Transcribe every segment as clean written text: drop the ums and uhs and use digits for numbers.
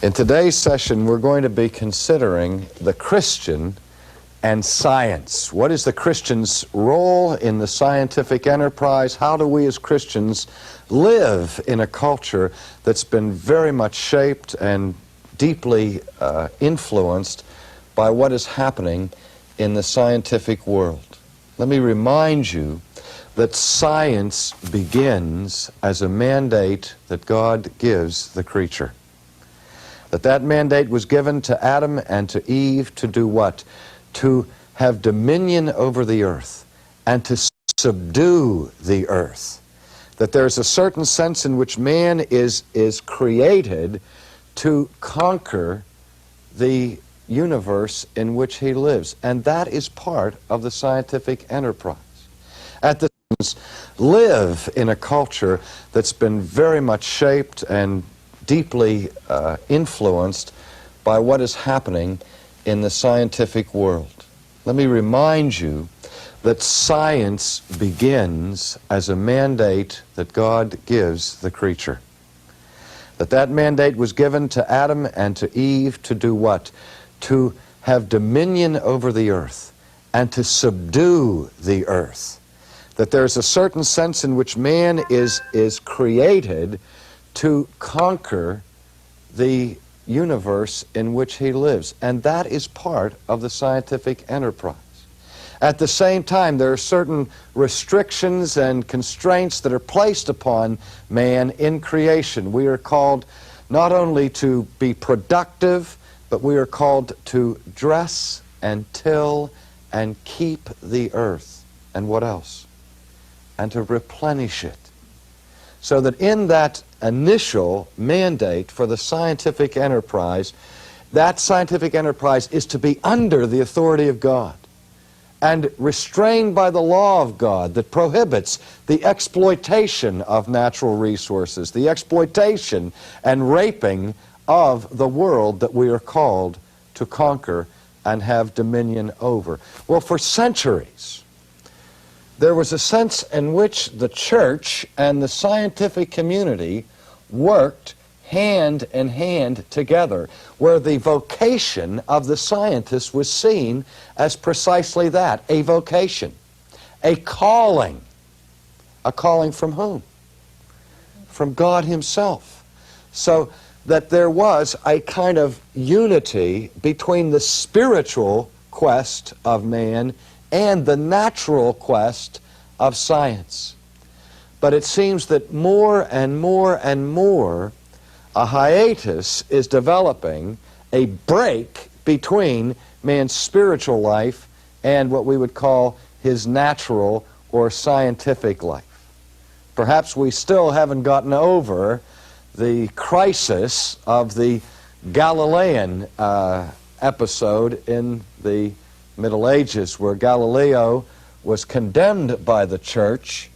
In today's session, we're going to be considering the Christian and science. What is the Christian's role in the scientific enterprise? How do we as Christians live in a culture that's been very much shaped and deeply influenced by what is happening in the scientific world? Let me remind you that science begins as a mandate that God gives the creature. That mandate was given to Adam and to Eve to do what? To have dominion over the earth and to subdue the earth. That there's a certain sense in which man is created to conquer the universe in which he lives. And that is part of the scientific enterprise. At the live in a culture that's been very much shaped and deeply influenced by what is happening in the scientific world. Let me remind you that science begins as a mandate that God gives the creature. That mandate was given to Adam and to Eve to do what? To have dominion over the earth and to subdue the earth. That there's a certain sense in which man is created to conquer the universe in which he lives. And that is part of the scientific enterprise. At the same time, there are certain restrictions and constraints that are placed upon man in creation. We are called not only to be productive, but we are called to dress and till and keep the earth. And what else? And to replenish it. So that in that initial mandate for the scientific enterprise, that scientific enterprise is to be under the authority of God and restrained by the law of God that prohibits the exploitation of natural resources, the exploitation and raping of the world that we are called to conquer and have dominion over. Well, for centuries, there was a sense in which the church and the scientific community worked hand in hand together, where the vocation of the scientist was seen as precisely that, a vocation, a calling. A calling from whom? From God Himself. So that there was a kind of unity between the spiritual quest of man and the natural quest of science. But it seems that more and more and more a hiatus is developing, a break between man's spiritual life and what we would call his natural or scientific life. Perhaps we still haven't gotten over the crisis of the Galilean episode in the Middle Ages, where Galileo was condemned by the church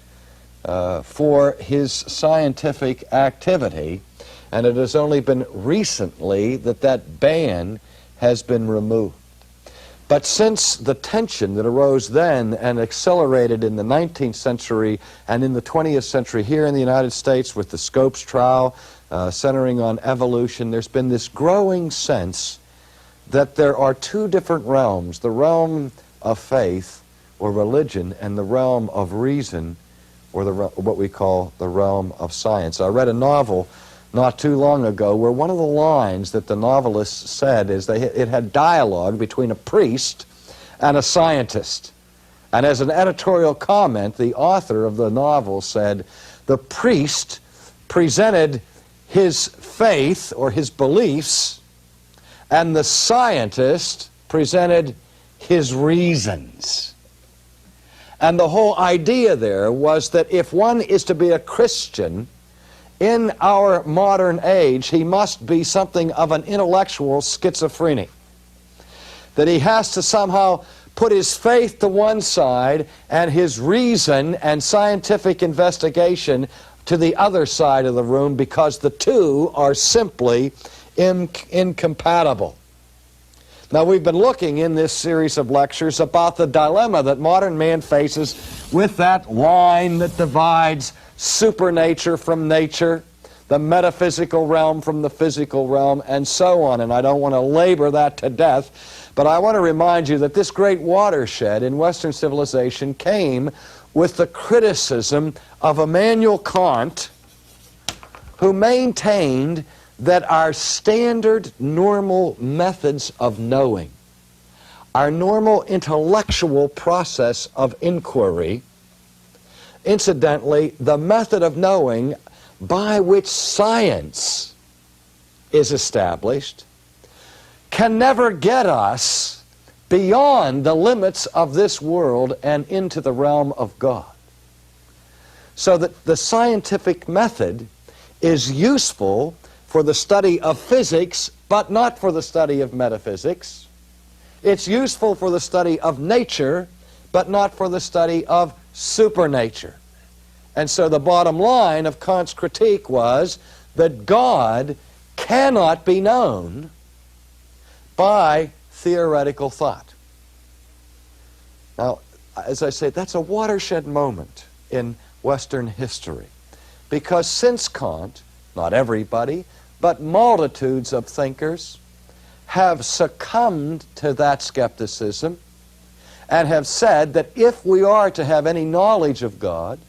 for his scientific activity, and it has only been recently that that ban has been removed. But since the tension that arose then and accelerated in the 19th century and in the 20th century here in the United States with the Scopes trial centering on evolution, there's been this growing sense that there are two different realms, the realm of faith or religion and the realm of reason, or what we call the realm of science. I read a novel not too long ago where one of the lines that the novelist said is it had dialogue between a priest and a scientist. And as an editorial comment, the author of the novel said, the priest presented his faith or his beliefs, and the scientist presented his reasons. And the whole idea there was that if one is to be a Christian in our modern age, he must be something of an intellectual schizophrenic. That he has to somehow put his faith to one side and his reason and scientific investigation to the other side of the room, because the two are simply incompatible. Now, we've been looking in this series of lectures about the dilemma that modern man faces with that line that divides supernature from nature, the metaphysical realm from the physical realm, and so on. And I don't want to labor that to death, but I want to remind you that this great watershed in Western civilization came with the criticism of Immanuel Kant, who maintained that our standard normal methods of knowing, our normal intellectual process of inquiry, incidentally, the method of knowing by which science is established, can never get us beyond the limits of this world and into the realm of God. So that the scientific method is useful for the study of physics, but not for the study of metaphysics. It's useful for the study of nature, but not for the study of supernature. And so the bottom line of Kant's critique was that God cannot be known by theoretical thought. Now, as I say, that's a watershed moment in Western history, because since Kant, not everybody, but multitudes of thinkers have succumbed to that skepticism and have said that if we are to have any knowledge of God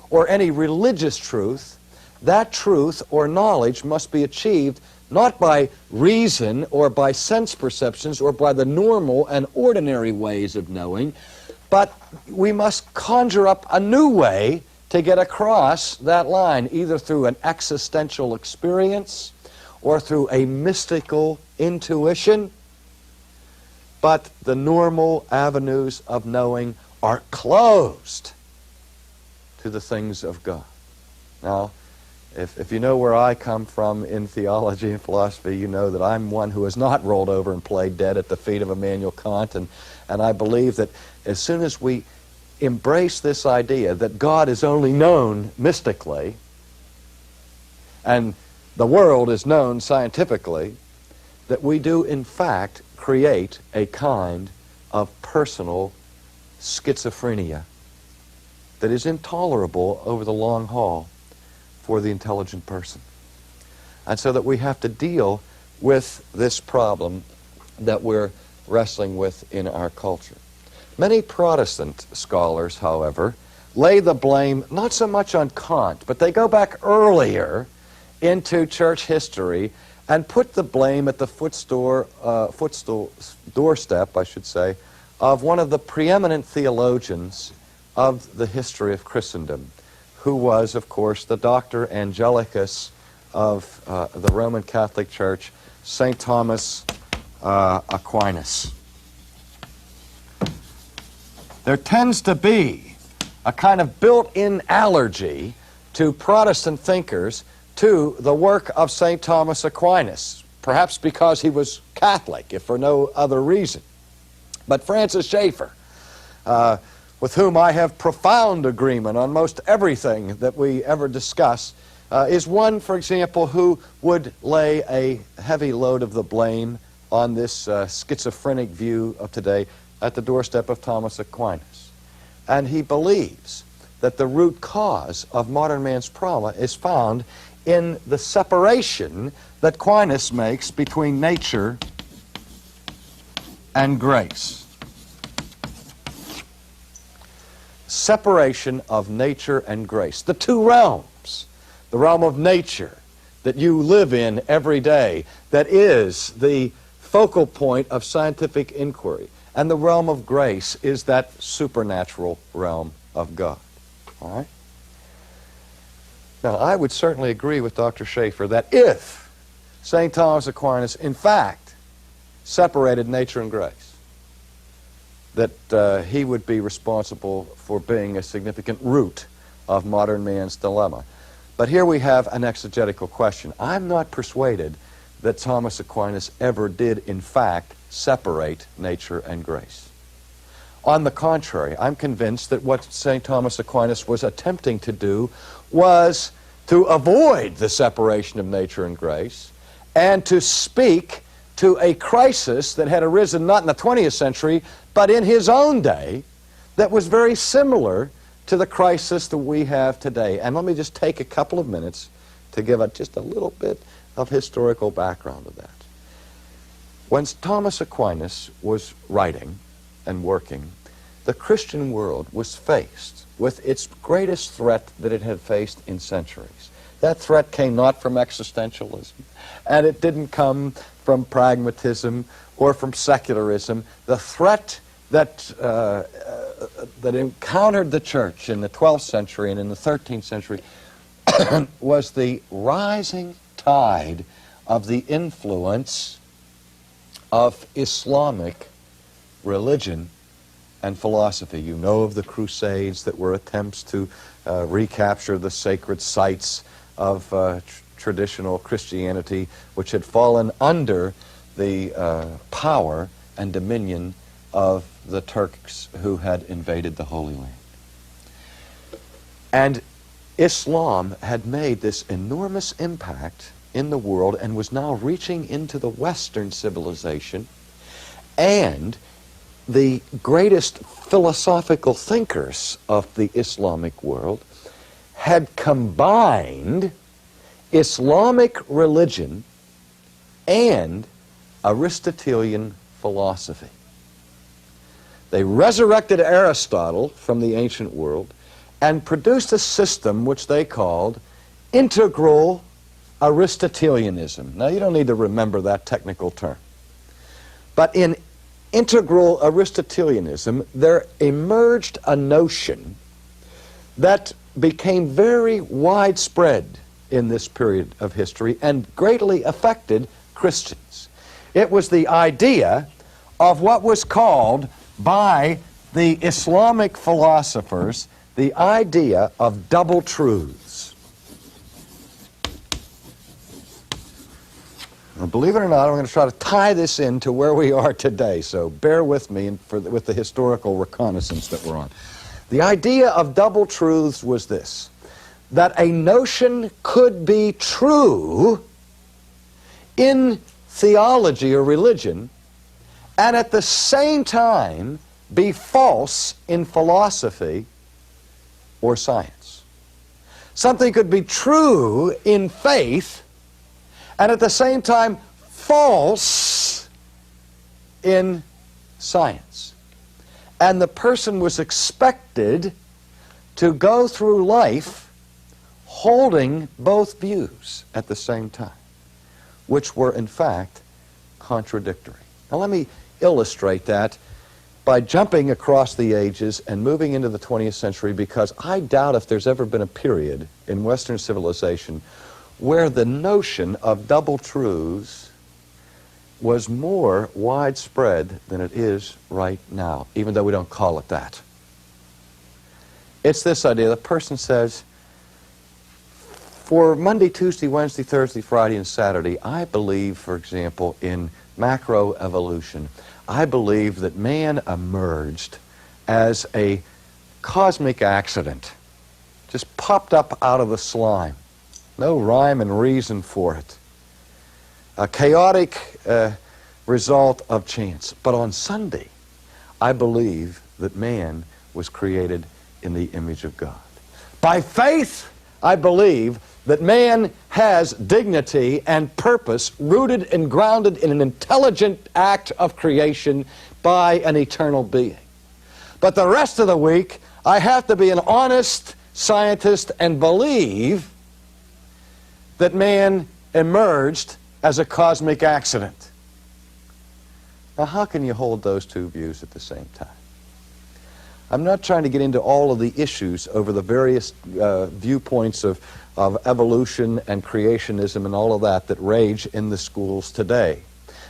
or any religious truth, that truth or knowledge must be achieved not by reason or by sense perceptions or by the normal and ordinary ways of knowing, but we must conjure up a new way to get across that line, either through an existential experience or through a mystical intuition. But the normal avenues of knowing are closed to the things of God. Now, if you know where I come from in theology and philosophy, you know that I'm one who has not rolled over and played dead at the feet of Immanuel Kant, and I believe that as soon as we embrace this idea that God is only known mystically and the world is known scientifically, that we do in fact create a kind of personal schizophrenia that is intolerable over the long haul for the intelligent person. And so that we have to deal with this problem that we're wrestling with in our culture. Many Protestant scholars, however, lay the blame not so much on Kant, but they go back earlier into church history and put the blame at the doorstep, I should say, of one of the preeminent theologians of the history of Christendom, who was, of course, the Doctor Angelicus of the Roman Catholic Church, St. Thomas Aquinas. There tends to be a kind of built-in allergy to Protestant thinkers to the work of St. Thomas Aquinas, perhaps because he was Catholic, if for no other reason. But Francis Schaeffer, with whom I have profound agreement on most everything that we ever discuss, is one, for example, who would lay a heavy load of the blame on this schizophrenic view of today at the doorstep of Thomas Aquinas. And he believes that the root cause of modern man's problem is found in the separation that Aquinas makes between nature and grace. Separation of nature and grace. The two realms. The realm of nature that you live in every day, that is the focal point of scientific inquiry. And the realm of grace is that supernatural realm of God. All right? Now, I would certainly agree with Dr. Schaeffer that if St. Thomas Aquinas, in fact, separated nature and grace, that he would be responsible for being a significant root of modern man's dilemma. But here we have an exegetical question. I'm not persuaded that Thomas Aquinas ever did, in fact, separate nature and grace. On the contrary, I'm convinced that what St. Thomas Aquinas was attempting to do was to avoid the separation of nature and grace and to speak to a crisis that had arisen not in the 20th century, but in his own day, that was very similar to the crisis that we have today. And let me just take a couple of minutes to give just a little bit of historical background to that. When Thomas Aquinas was writing and working, the Christian world was faced with its greatest threat that it had faced in centuries. That threat came not from existentialism, and it didn't come from pragmatism or from secularism. The threat that encountered the church in the 12th century and in the 13th century was the rising tide of the influence of Islamic religion and philosophy. You know of the Crusades that were attempts to recapture the sacred sites of traditional Christianity, which had fallen under the power and dominion of the Turks who had invaded the Holy Land. And Islam had made this enormous impact in the world and was now reaching into the Western civilization, and the greatest philosophical thinkers of the Islamic world had combined Islamic religion and Aristotelian philosophy. They resurrected Aristotle from the ancient world and produced a system which they called integral Aristotelianism. Now, you don't need to remember that technical term. But in integral Aristotelianism, there emerged a notion that became very widespread in this period of history and greatly affected Christians. It was the idea of what was called by the Islamic philosophers the idea of double truths. Now, believe it or not, I'm going to try to tie this into where we are today, so bear with me with the historical reconnaissance that we're on. The idea of double truths was this: that a notion could be true in theology or religion and at the same time be false in philosophy or science. Something could be true in faith and at the same time false in science. And the person was expected to go through life holding both views at the same time, which were in fact contradictory. Now let me illustrate that by jumping across the ages and moving into the 20th century, because I doubt if there's ever been a period in Western civilization where the notion of double truths was more widespread than it is right now, even though we don't call it that. It's this idea: the person says, for Monday, Tuesday, Wednesday, Thursday, Friday, and Saturday, I believe, for example, in macroevolution. I believe that man emerged as a cosmic accident, just popped up out of the slime. No rhyme and reason for it. A chaotic result of chance. But on Sunday, I believe that man was created in the image of God. By faith, I believe that man has dignity and purpose rooted and grounded in an intelligent act of creation by an eternal being. But the rest of the week, I have to be an honest scientist and believe that man emerged as a cosmic accident. Now, how can you hold those two views at the same time? I'm not trying to get into all of the issues over the various viewpoints of evolution and creationism and all of that rage in the schools today.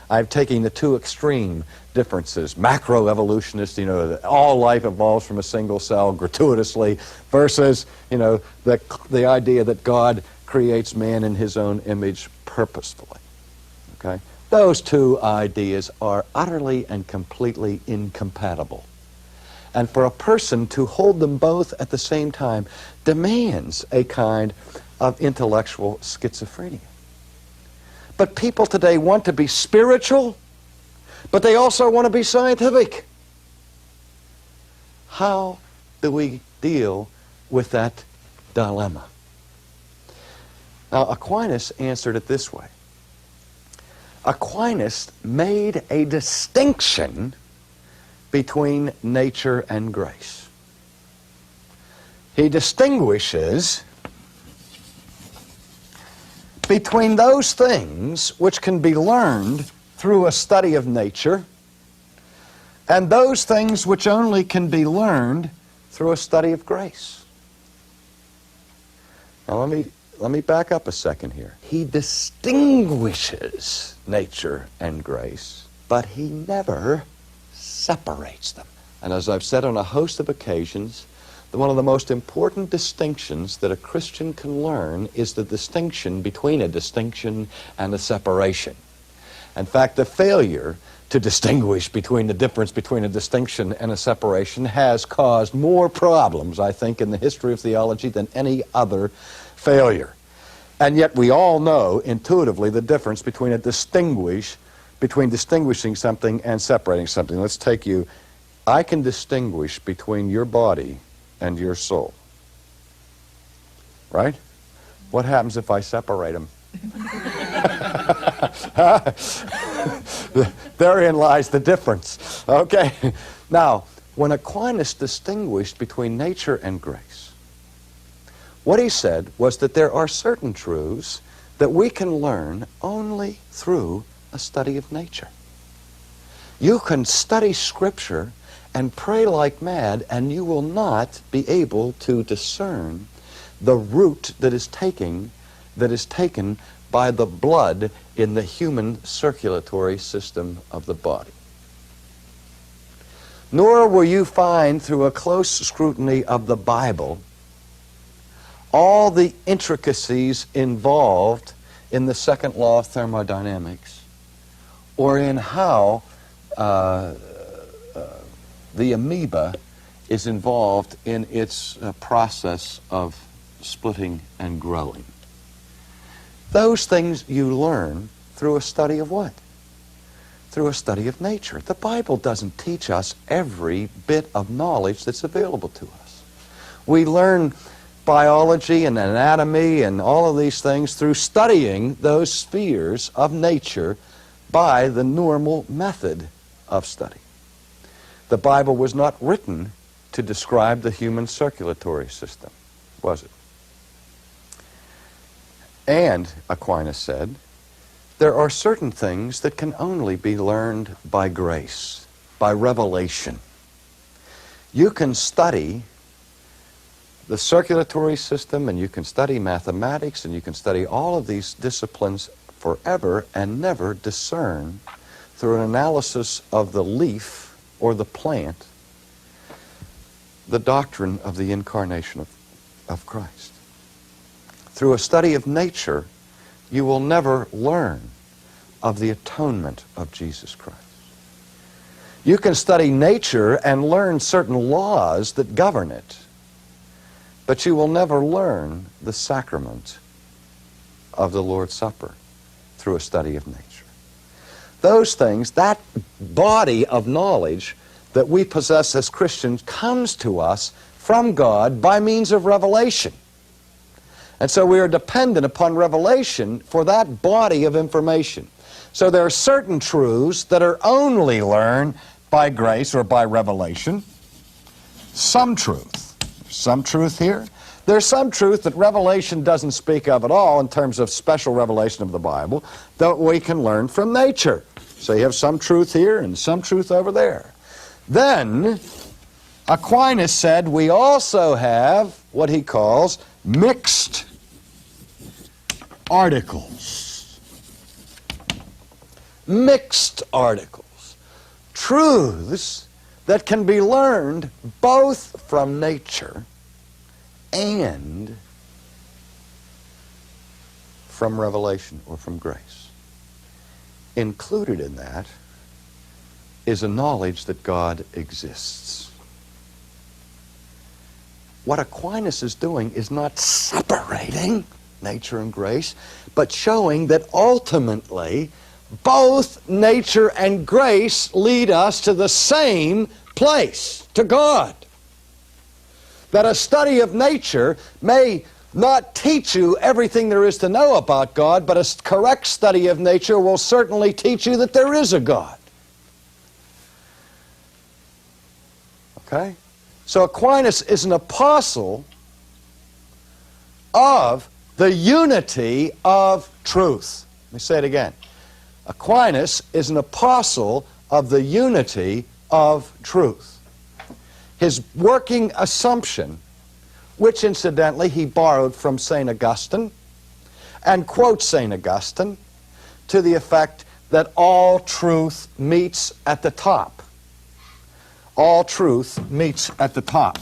I've taken the two extreme differences: macroevolutionists, that all life evolves from a single cell gratuitously, versus, the idea that God creates man in his own image purposefully. Okay? Those two ideas are utterly and completely incompatible. And for a person to hold them both at the same time demands a kind of intellectual schizophrenia. But people today want to be spiritual, but they also want to be scientific. How do we deal with that dilemma? Now, Aquinas answered it this way. Aquinas made a distinction between nature and grace. He distinguishes between those things which can be learned through a study of nature and those things which only can be learned through a study of grace. Now let me back up a second here. He distinguishes nature and grace, but he never separates them. And as I've said on a host of occasions, one of the most important distinctions that a Christian can learn is the distinction between a distinction and a separation. In fact, the failure to distinguish between the difference between a distinction and a separation has caused more problems, I think, in the history of theology than any other failure. And yet we all know intuitively the difference between distinguishing something and separating something. Let's take you. I can distinguish between your body and your soul. Right? What happens if I separate them? Therein lies the difference. Okay? Now, when Aquinas distinguished between nature and grace, what he said was that there are certain truths that we can learn only through a study of nature. You can study Scripture and pray like mad, and you will not be able to discern the route that is taken by the blood in the human circulatory system of the body. Nor will you find through a close scrutiny of the Bible all the intricacies involved in the second law of thermodynamics, or in how the amoeba is involved in its process of splitting and growing. Those things you learn through a study of what? Through a study of nature. The Bible doesn't teach us every bit of knowledge that's available to us. We learn biology and anatomy and all of these things through studying those spheres of nature by the normal method of study. The Bible was not written to describe the human circulatory system, was it? And, Aquinas said, there are certain things that can only be learned by grace, by revelation. You can study the circulatory system, and you can study mathematics, and you can study all of these disciplines forever and never discern through an analysis of the leaf or the plant the doctrine of the incarnation of Christ. Through a study of nature, you will never learn of the atonement of Jesus Christ. You can study nature and learn certain laws that govern it, but you will never learn the sacrament of the Lord's Supper through a study of nature. Those things, that body of knowledge that we possess as Christians comes to us from God by means of revelation. And so we are dependent upon revelation for that body of information. So there are certain truths that are only learned by grace or by revelation. Some truth here. There's some truth that Revelation doesn't speak of at all in terms of special revelation of the Bible that we can learn from nature. So you have some truth here and some truth over there. Then Aquinas said we also have what he calls mixed articles. Mixed articles. Truths that can be learned both from nature and from revelation or from grace. Included in that is a knowledge that God exists. What Aquinas is doing is not separating nature and grace, but showing that ultimately both nature and grace lead us to the same place, to God. That a study of nature may not teach you everything there is to know about God, but a correct study of nature will certainly teach you that there is a God. Okay? So Aquinas is an apostle of the unity of truth. Let me say it again. Aquinas is an apostle of the unity of truth. His working assumption, which incidentally he borrowed from St. Augustine, and quotes St. Augustine to the effect that all truth meets at the top. All truth meets at the top.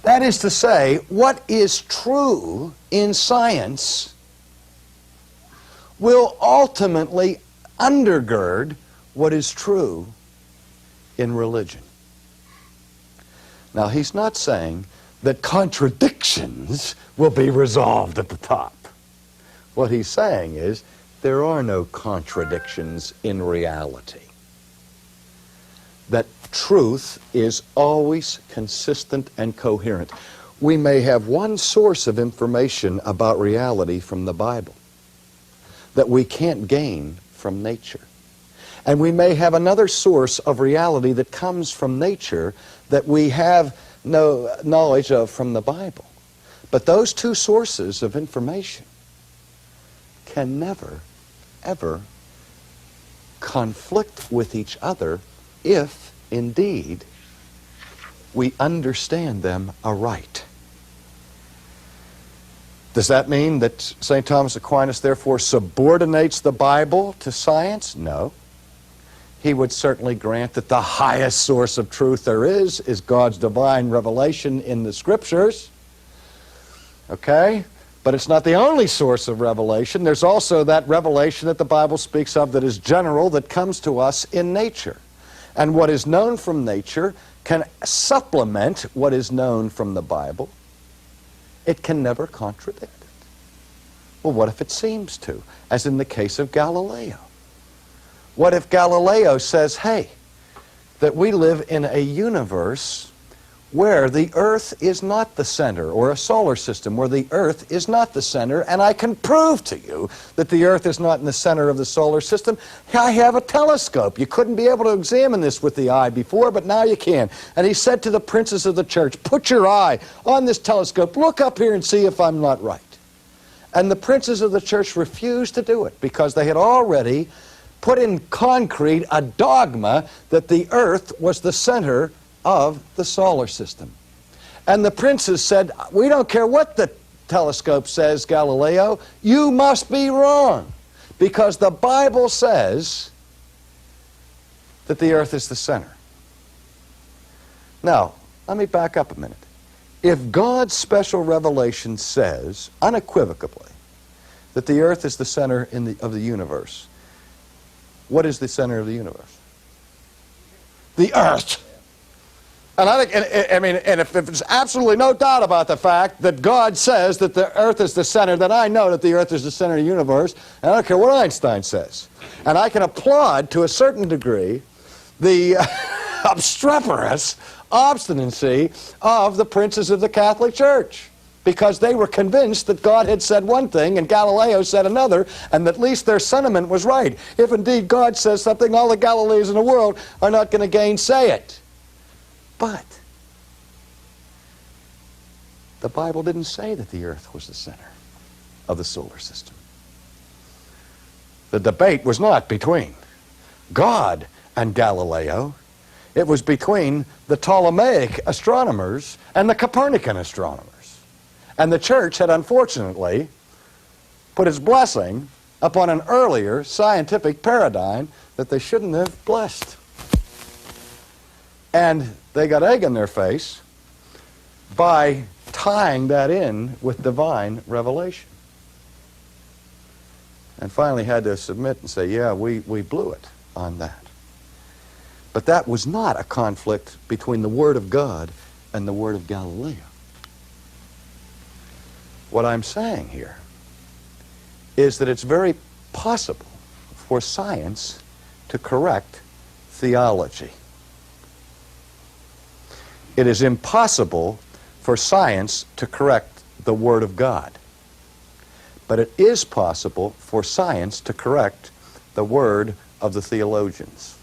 That is to say, what is true in science will ultimately undergird what is true in religion. Now, he's not saying that contradictions will be resolved at the top. What he's saying is there are no contradictions in reality. That truth is always consistent and coherent. We may have one source of information about reality from the Bible that we can't gain from nature. And we may have another source of reality that comes from nature that we have no knowledge of from the Bible. But those two sources of information can never, ever conflict with each other if, indeed, we understand them aright. Does that mean that St. Thomas Aquinas therefore subordinates the Bible to science? No. He would certainly grant that the highest source of truth there is God's divine revelation in the Scriptures. Okay? But it's not the only source of revelation. There's also that revelation that the Bible speaks of that is general, that comes to us in nature. And what is known from nature can supplement what is known from the Bible. It can never contradict it. Well, what if it seems to? As in the case of Galileo. What if Galileo says, hey, that we live in a universe where the Earth is not the center, or a solar system where the Earth is not the center, and I can prove to you that the Earth is not in the center of the solar system. I have a telescope. You couldn't be able to examine this with the eye before, but now you can. And he said to the princes of the church, put your eye on this telescope, look up here and see if I'm not right. And the princes of the church refused to do it because they had already put in concrete a dogma that the Earth was the center of the solar system. And the princes said, we don't care what the telescope says, Galileo, you must be wrong, because the Bible says that the Earth is the center. Now, let me back up a minute. If God's special revelation says unequivocally that the Earth is the center of the universe, what is the center of the universe? The Earth. And I think, and if there's absolutely no doubt about the fact that God says that the Earth is the center, then I know that the Earth is the center of the universe, and I don't care what Einstein says. And I can applaud, to a certain degree, the obstreperous obstinacy of the princes of the Catholic Church, because they were convinced that God had said one thing and Galileo said another, and at least their sentiment was right. If indeed God says something, all the Galileans in the world are not going to gainsay it. But the Bible didn't say that the Earth was the center of the solar system. The debate was not between God and Galileo. It was between the Ptolemaic astronomers and the Copernican astronomers. And the church had unfortunately put its blessing upon an earlier scientific paradigm that they shouldn't have blessed. And they got egg in their face by tying that in with divine revelation. And finally had to submit and say, yeah, we blew it on that. But that was not a conflict between the Word of God and the Word of Galileo. What I'm saying here is that it's very possible for science to correct theology. It is impossible for science to correct the Word of God. But it is possible for science to correct the word of the theologians.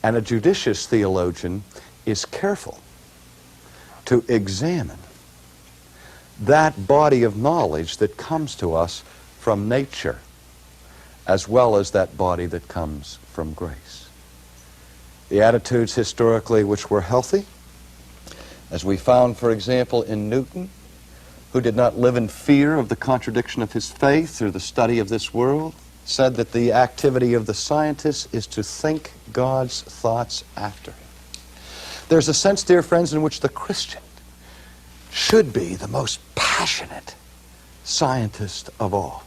And a judicious theologian is careful to examine that body of knowledge that comes to us from nature, as well as that body that comes from grace. The attitudes historically which were healthy, as we found, for example, in Newton, who did not live in fear of the contradiction of his faith or the study of this world, said that the activity of the scientist is to think God's thoughts after him. There's a sense, dear friends, in which the Christian should be the most passionate scientist of all,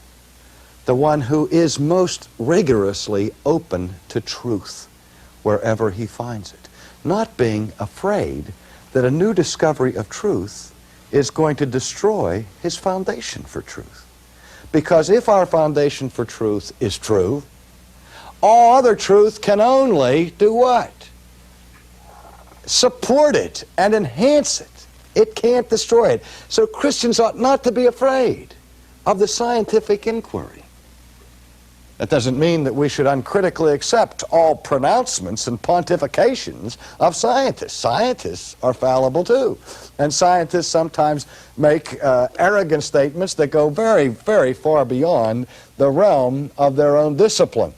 the one who is most rigorously open to truth wherever he finds it, not being afraid that a new discovery of truth is going to destroy his foundation for truth. Because if our foundation for truth is true, all other truth can only do what? Support it and enhance it. It can't destroy it. So Christians ought not to be afraid of the scientific inquiry. That doesn't mean that we should uncritically accept all pronouncements and pontifications of scientists. Scientists are fallible too. And scientists sometimes make arrogant statements that go very, very far beyond the realm of their own discipline.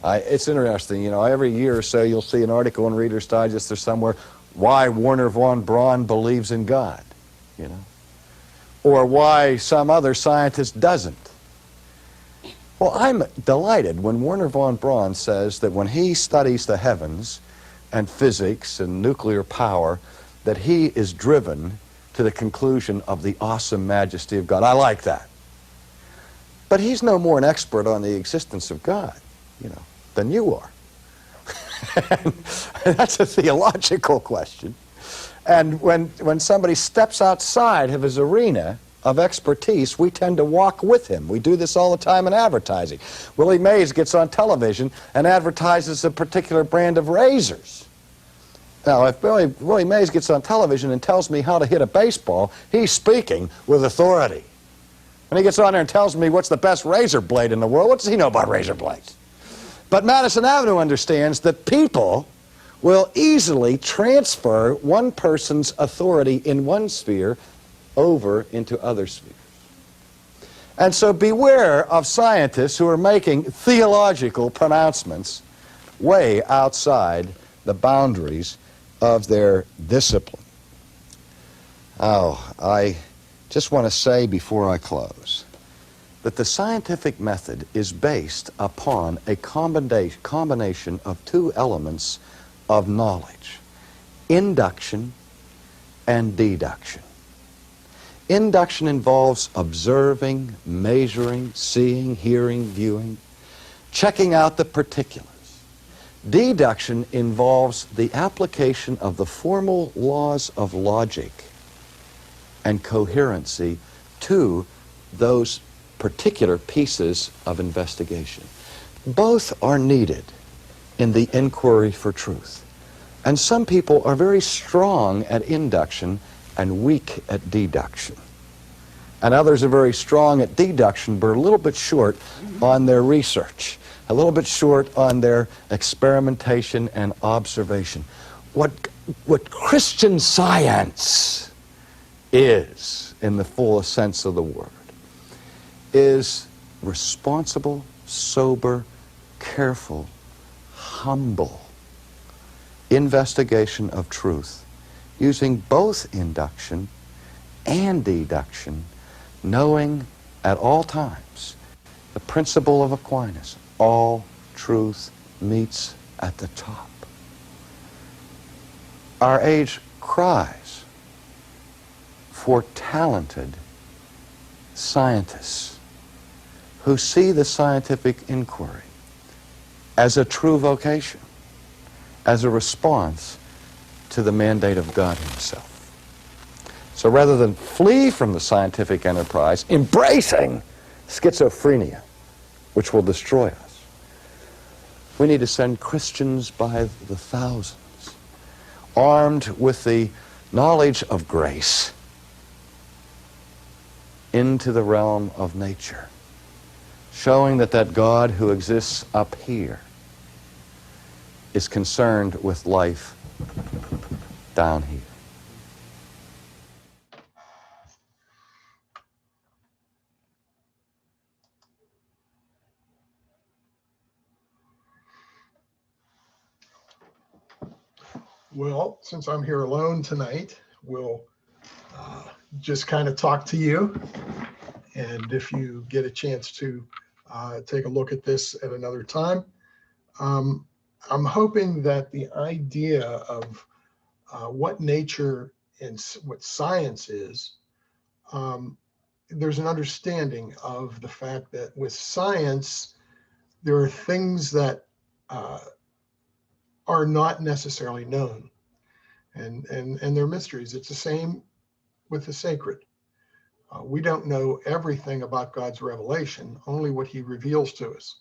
It's interesting, you know, every year or so you'll see an article in Reader's Digest or somewhere, why Wernher von Braun believes in God, you know, or why some other scientist doesn't. Well, I'm delighted when Wernher von Braun says that when he studies the heavens and physics and nuclear power, that he is driven to the conclusion of the awesome majesty of God. I like that. But he's no more an expert on the existence of God, you know, than you are. And that's a theological question. And when somebody steps outside of his arena of expertise, we tend to walk with him. We do this all the time in advertising. Willie Mays gets on television and advertises a particular brand of razors. Now, if Willie Mays gets on television and tells me how to hit a baseball, he's speaking with authority. When he gets on there and tells me what's the best razor blade in the world, what does he know about razor blades? But Madison Avenue understands that people will easily transfer one person's authority in one sphere over into other spheres. And so beware of scientists who are making theological pronouncements way outside the boundaries of their discipline. Oh, I just want to say before I close that the scientific method is based upon a combination of two elements of knowledge: induction and deduction. Induction involves observing, measuring, seeing, hearing, viewing, checking out the particulars. Deduction involves the application of the formal laws of logic and coherency to those particular pieces of investigation. Both are needed in the inquiry for truth. And some people are very strong at induction and weak at deduction. And others are very strong at deduction but are a little bit short on their research, a little bit short on their experimentation and observation. What Christian Science is, in the fullest sense of the word, is responsible, sober, careful, humble investigation of truth, using both induction and deduction, knowing at all times the principle of Aquinas: all truth meets at the top. Our age cries for talented scientists who see the scientific inquiry as a true vocation, as a response to the mandate of God himself. So rather than flee from the scientific enterprise, embracing schizophrenia, which will destroy us, We need to send Christians by the thousands, armed with the knowledge of grace, into the realm of nature, showing that that God who exists up here is concerned with life down here. Well, since I'm here alone tonight, we'll just kind of talk to you. And if you get a chance to take a look at this at another time, I'm hoping that the idea of what nature and what science is, there's an understanding of the fact that with science, there are things that are not necessarily known, and they're mysteries. It's the same with the sacred. We don't know everything about God's revelation, only what he reveals to us.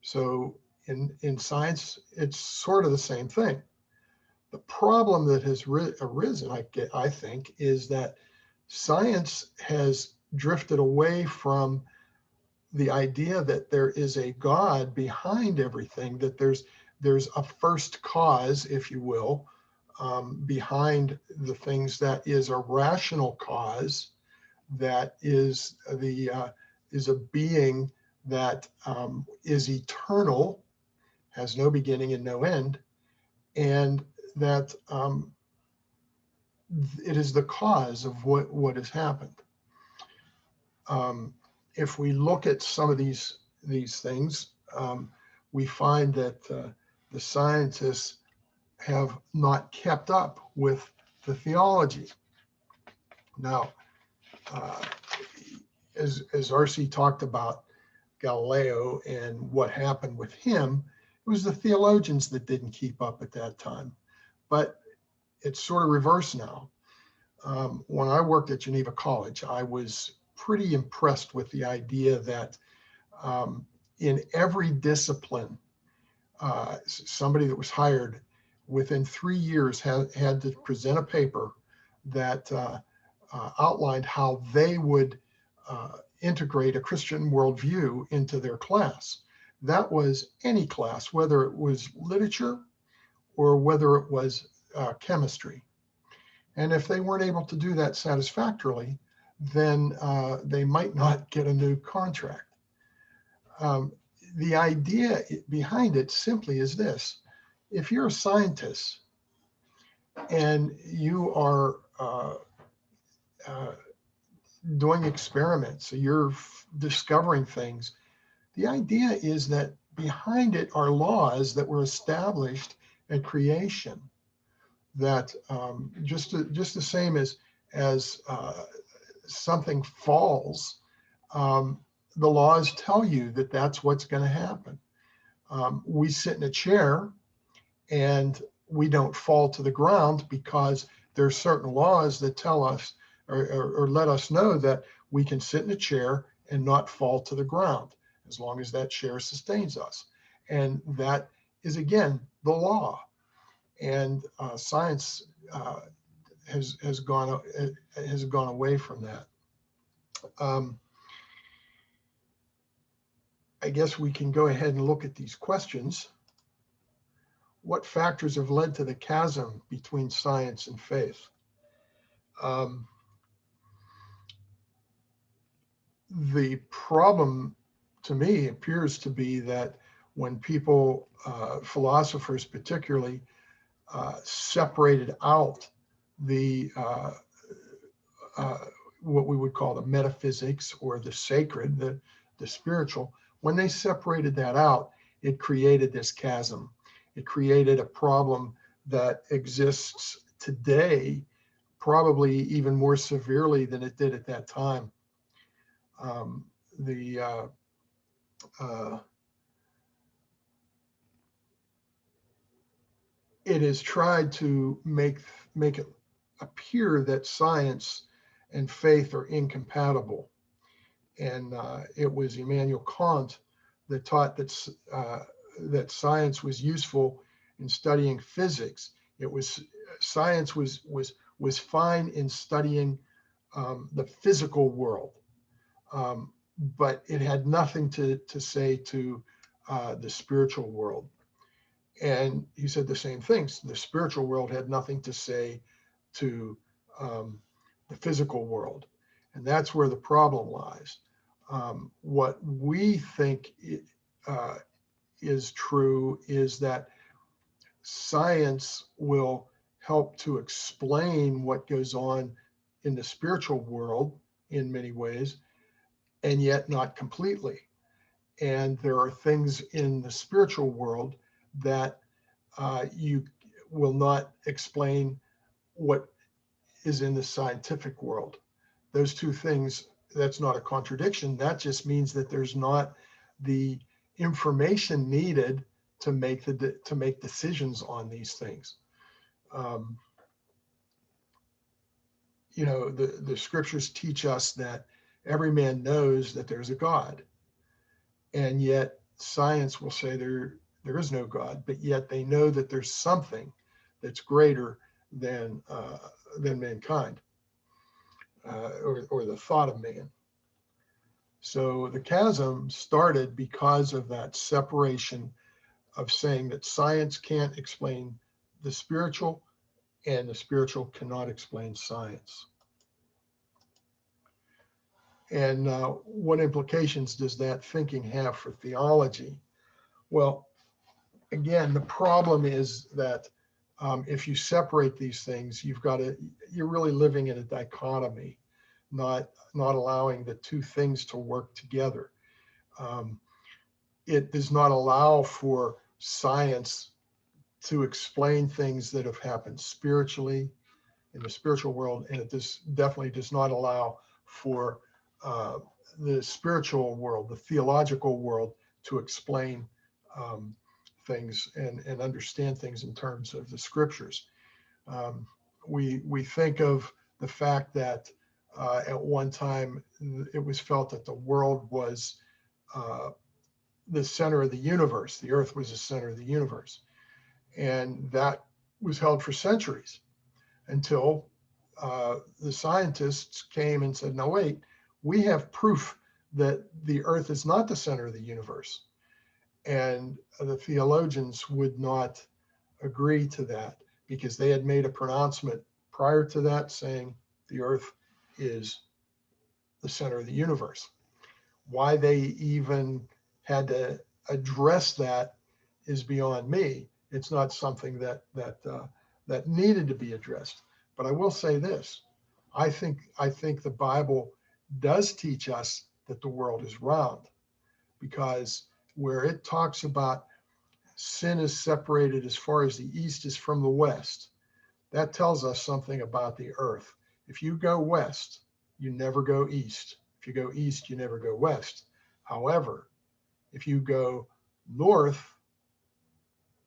So in science, it's sort of the same thing. The problem that has arisen, I think, is that science has drifted away from the idea that there is a God behind everything, that there's a first cause, if you will, behind the things, that is a rational cause, that is a being that is eternal, has no beginning and no end, and that it is the cause of what has happened. If we look at some of these things, we find that the scientists have not kept up with the theology. Now, as R.C. talked about Galileo and what happened with him, it was the theologians that didn't keep up at that time. But it's sort of reversed now. When I worked at Geneva College, I was pretty impressed with the idea that in every discipline, somebody that was hired within 3 years had to present a paper that outlined how they would integrate a Christian worldview into their class. That was any class, whether it was literature or whether it was chemistry. And if they weren't able to do that satisfactorily, then they might not get a new contract. The idea behind it simply is this: if you're a scientist and you are doing experiments, so you're discovering things, the idea is that behind it are laws that were established at creation, that just the same as something falls, the laws tell you that that's what's going to happen. We sit in a chair and we don't fall to the ground because there are certain laws that tell us or let us know that we can sit in a chair and not fall to the ground as long as that chair sustains us. And that is, again, the law. And science has gone away from that. I guess we can go ahead and look at these questions. What factors have led to the chasm between science and faith? The problem, to me, appears to be that when people, philosophers particularly, separated out the what we would call the metaphysics or the sacred, the spiritual, when they separated that out, it created this chasm. It created a problem that exists today, probably even more severely than it did at that time. It is tried to make it appear that science and faith are incompatible. And it was Immanuel Kant that taught that that science was useful in studying physics. Science was fine in studying the physical world, but it had nothing to say to the spiritual world. And he said the same things. The spiritual world had nothing to say to the physical world. And that's where the problem lies. What we think is true is that science will help to explain what goes on in the spiritual world in many ways, and yet not completely. And there are things in the spiritual world that you will not explain what is in the scientific world. Those two things, that's not a contradiction. That just means that there's not the information needed to make decisions on these things. You know, the scriptures teach us that every man knows that there's a God, and yet science will say there is no God, but yet they know that there's something that's greater than mankind, or the thought of man. So the chasm started because of that separation of saying that science can't explain the spiritual and the spiritual cannot explain science. And what implications does that thinking have for theology? Well, again, the problem is that if you separate these things, you're really living in a dichotomy, not allowing the two things to work together. It does not allow for science to explain things that have happened spiritually in the spiritual world, and it definitely does not allow for the spiritual world, the theological world, to explain things and understand things in terms of the scriptures. We think of the fact that at one time it was felt that the world was the center of the universe. The earth was the center of the universe. And that was held for centuries until the scientists came and said, no, wait, we have proof that the earth is not the center of the universe. And the theologians would not agree to that because they had made a pronouncement prior to that saying the earth is the center of the universe. Why they even had to address that is beyond me. It's not something that needed to be addressed. But I will say this: I think the Bible does teach us that the world is round, because where it talks about sin is separated as far as the east is from the west, that tells us something about the earth. If you go west, you never go east. If you go east, you never go west. However, if you go north,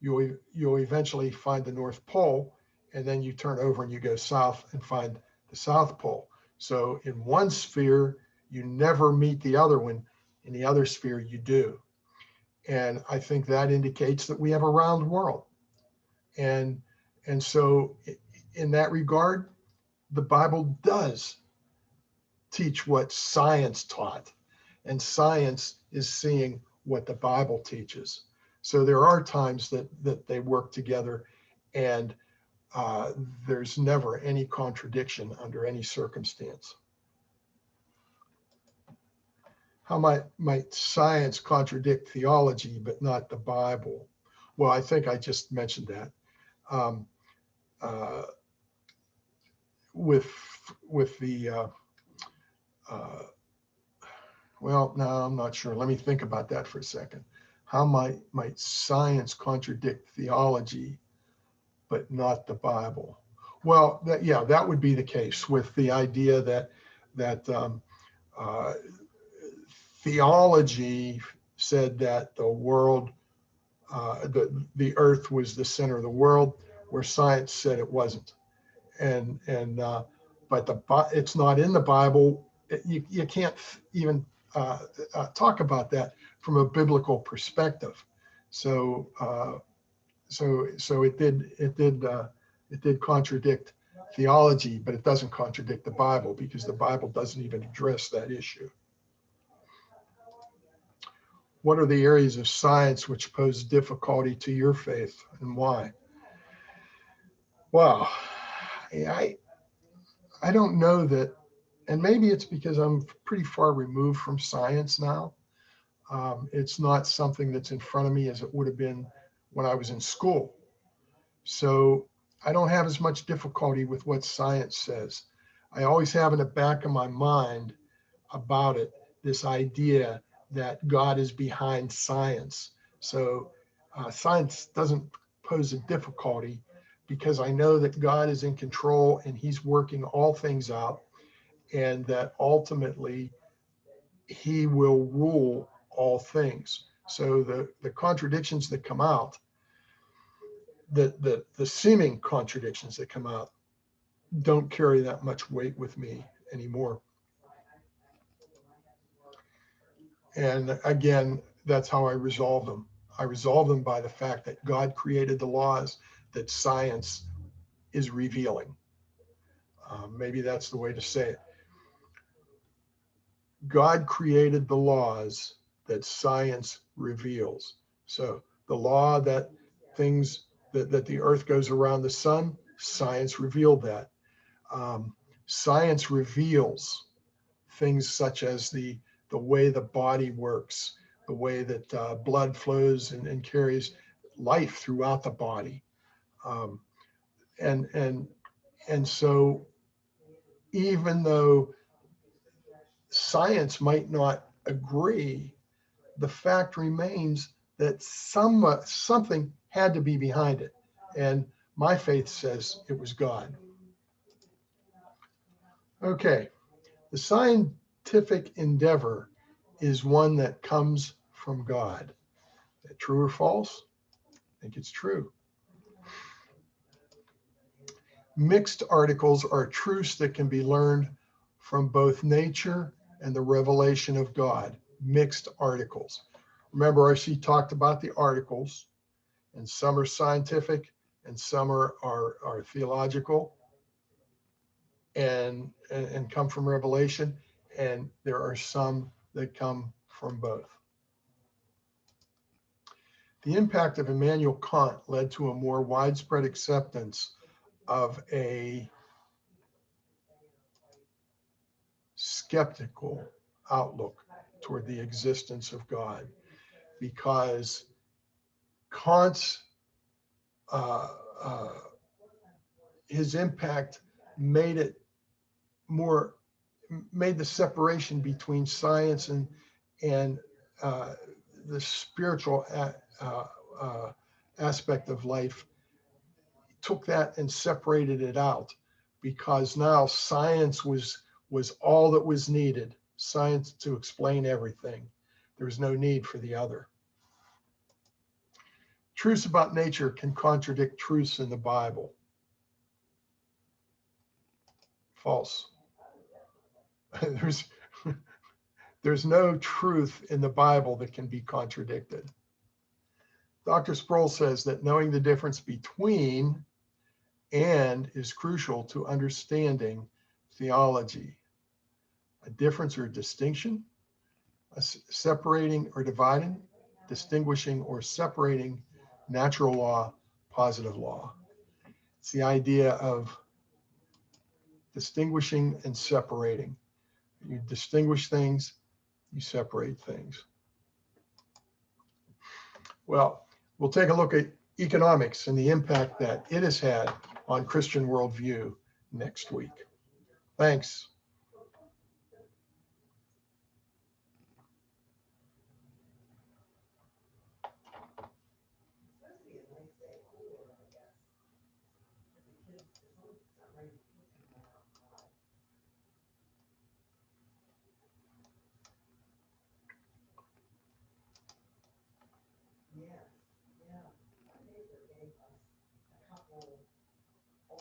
you'll eventually find the North Pole, and then you turn over and you go south and find the South Pole. So in one sphere, you never meet the other one. In the other sphere, you do. And I think that indicates that we have a round world. And so in that regard, the Bible does teach what science taught, and science is seeing what the Bible teaches. So there are times that they work together, and there's never any contradiction under any circumstance. How might science contradict theology but not the Bible? Well, I think I just mentioned that. With the well, no, I'm not sure. Let me think about that for a second. How might science contradict theology but not the Bible? Well, that would be the case with the idea that theology said that the world, the earth was the center of the world, where science said it wasn't. But it's not in the Bible. You can't even talk about that from a biblical perspective. So it did contradict theology, but it doesn't contradict the Bible, because the Bible doesn't even address that issue. What are the areas of science which pose difficulty to your faith, and why? Well, I don't know that, and maybe it's because I'm pretty far removed from science now. It's not something that's in front of me as it would have been when I was in school. So I don't have as much difficulty with what science says. I always have in the back of my mind about it, this idea that God is behind science. So science doesn't pose a difficulty, because I know that God is in control and he's working all things out, and that ultimately he will rule all things. So the contradictions that come out, the seeming contradictions that come out, don't carry that much weight with me anymore. And again, that's how I resolve them. I resolve them by the fact that God created the laws that science is revealing. Maybe that's the way to say it. God created the laws that science reveals. So the law that things that the earth goes around the sun, science revealed that. Science reveals things such as the way the body works, the way that blood flows and carries life throughout the body. And so even though science might not agree, the fact remains that something had to be behind it. And my faith says it was God. Okay, the scientific endeavor is one that comes from God. Is that true or false? I think it's true. Mixed articles are truths that can be learned from both nature and the revelation of God. Mixed articles. Remember, R.C. talked about the articles, and some are scientific and some are theological and come from revelation, and there are some that come from both. The impact of Immanuel Kant led to a more widespread acceptance of a skeptical outlook toward the existence of God, because Kant's his impact made the separation between science and the spiritual aspect of life, took that and separated it out, because now science was all that was needed, science to explain everything. There was no need for the other. Truths about nature can contradict truths in the Bible. False. There's no truth in the Bible that can be contradicted. Dr. Sproul says that knowing the difference between and is crucial to understanding theology. A difference or distinction, separating or dividing, distinguishing or separating natural law, positive law. It's the idea of distinguishing and separating. You distinguish things, you separate things. Well, we'll take a look at economics and the impact that it has had on Christian worldview next week. Thanks.